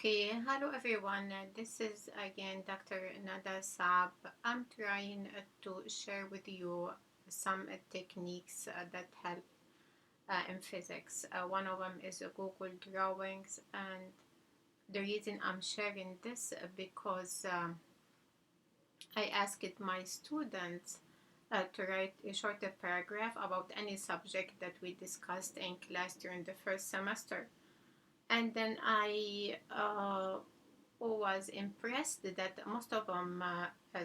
Okay, hello everyone. This is again Dr. Nada Saab. I'm trying to share with you some techniques that help in physics. One of them is Google Drawings, and the reason I'm sharing this because I asked my students to write a shorter paragraph about any subject that we discussed in class during the first semester. And then I was impressed that most of them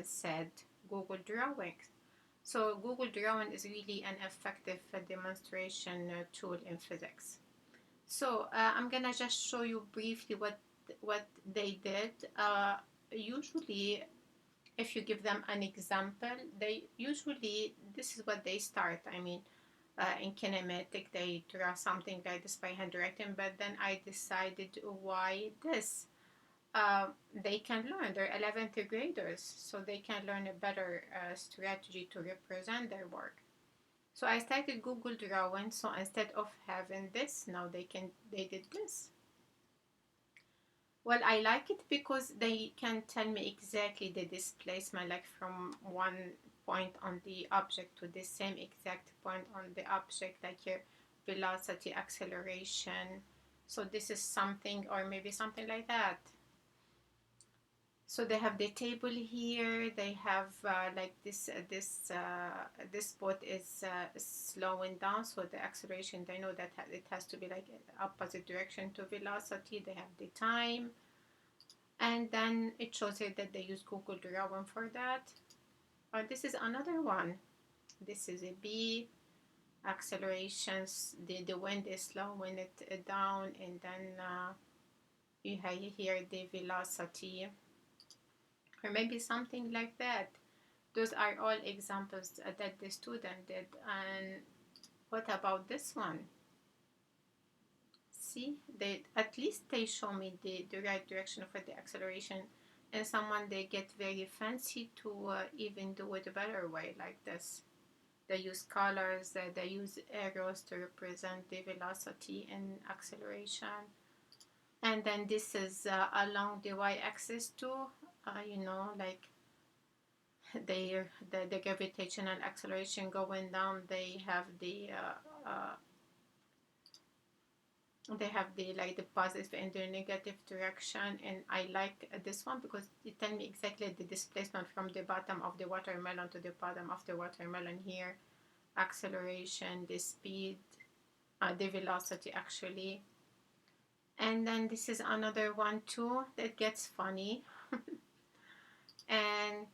said Google Drawings. So Google Drawing is really an effective demonstration tool in physics. So I'm gonna just show you briefly what they did. Usually, if you give them an example, they usually this is what they start. I mean, in kinematic, they draw something like this by handwriting. But then I decided why this they can learn. They're 11th graders, so they can learn a better strategy to represent their work. So I started Google Drawing. So instead of having this, now they did this. Well, I like it because they can tell me exactly the displacement, like from one point on the object to the same exact point on the object, like your velocity, acceleration. So this is something, or maybe something like that. So they have the table here. They have like this boat is slowing down, so the acceleration, they know that it has to be like opposite direction to velocity. They have the time, and then it shows here that they use Google Drawing for that. This is another one. This is a B accelerations. The wind is slowing it down, and then you have here the velocity, or maybe something like that. Those are all examples that the student did. And what about this one? See, they at least they show me the right direction for the acceleration. And someone, they get very fancy to even do it a better way, like this. They use colors, they use arrows to represent the velocity and acceleration. And then this is along the y-axis too, like the gravitational acceleration going down. They have the like the positive and the negative direction. And I like this one because it tells me exactly the displacement from the bottom of the watermelon to the bottom of the watermelon here, acceleration, the speed, the velocity actually. And then this is another one too that gets funny. and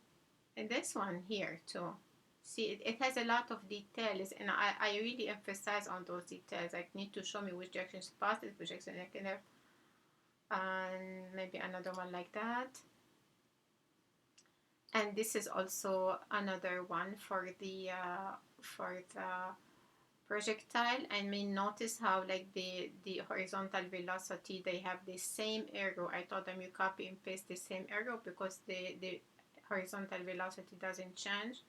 this one here too. See, it has a lot of details, and I really emphasize on those details. I need to show me which direction is positive, which direction is negative, and maybe another one like that. And this is also another one for the projectile. I mean, notice how like the horizontal velocity, they have the same arrow. I told them you copy and paste the same arrow because the horizontal velocity doesn't change.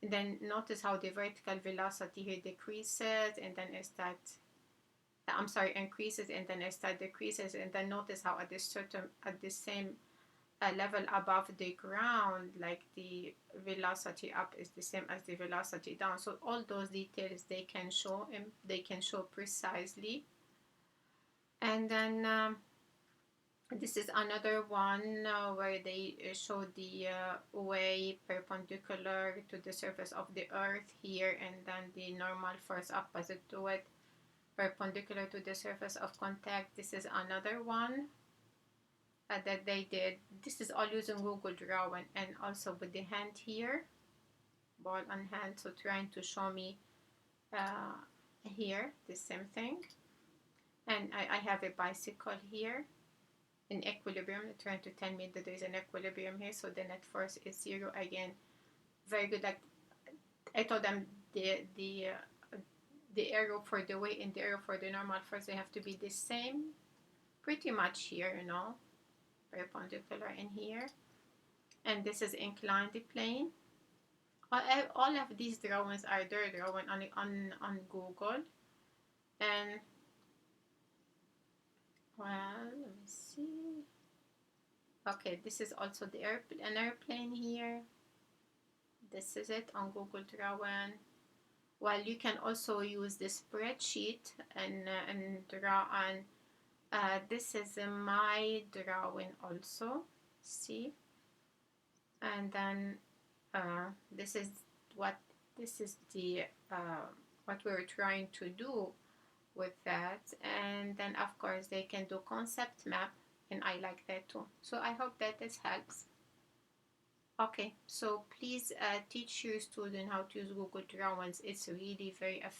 And then notice how the vertical velocity here decreases, and then it starts, I'm sorry, increases, and then it starts decreases. And then notice how at the same level above the ground, like the velocity up is the same as the velocity down. So all those details they can show, and they can show precisely. And then this is another one where they show the way perpendicular to the surface of the earth here, and then the normal force opposite to it, perpendicular to the surface of contact. This is another one that they did. This is all using Google Drawing, and also with the hand here, ball on hand. So trying to show me here the same thing. And I have a bicycle here in equilibrium, trying to tell me that there is an equilibrium here, so the net force is 0 again. Very good. Like I told them, the arrow for the weight and the arrow for the normal force, they have to be the same pretty much here, perpendicular in here. And this is inclined plane. All of these drawings are there, drawing on Google. And well, let me see. Okay, this is also the an airplane here. This is it on Google Drawing. Well, you can also use the spreadsheet and draw on. This is my drawing also. See, and then this is what this is the what we're trying to do with that. And then of course they can do concept map, and I like that too. So I hope that this helps. Okay, so please teach your student how to use Google Drawings. It's really very effective.